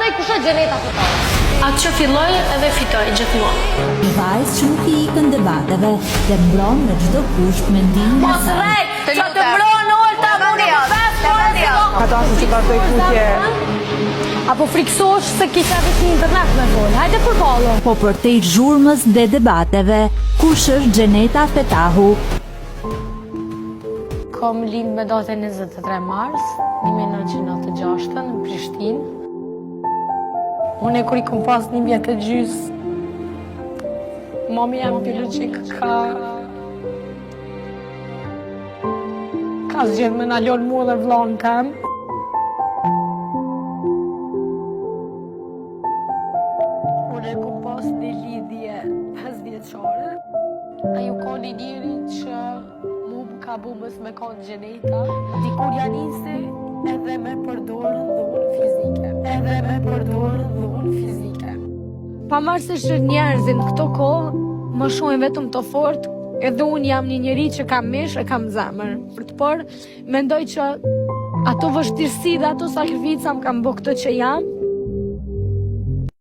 vazhdoj kush është gjeneta fitore. Atë që filloj edhe fitoj gjithmonë. Vajzë që nuk i ikën debateve dhe mbron në çdo kusht mendimin e saj. Që të mbron Olta Ata që vazhdoj tutje. Apo friksosh se kisha vetë një internet me vol. Hajde për ballo. Po për te i zhurmës dhe debateve, kush është Gjeneta Fetahu? Kom lind me datën 23 mars 1996 në Prishtinë. Unë kur i kom pas 1 vjet e gjys, mami jam biologjik ka zgjedh me na lon mua dhe vllahun tem. Unë kom pas një lidhje 5 vjeçare. Ajo ka një njeri që mu më ka bu mës me kanë gjeneta. Dikur ja nisi edhe me përdorën dhunë fizike. Pavarësisht që njerëzin këto kohë më shohin vetëm të fort, edhe unë jam një njeri që kam mish e kam zemër. Por mendoj që ato vështirësi dhe ato sakrifica më kanë bë këtë që jam.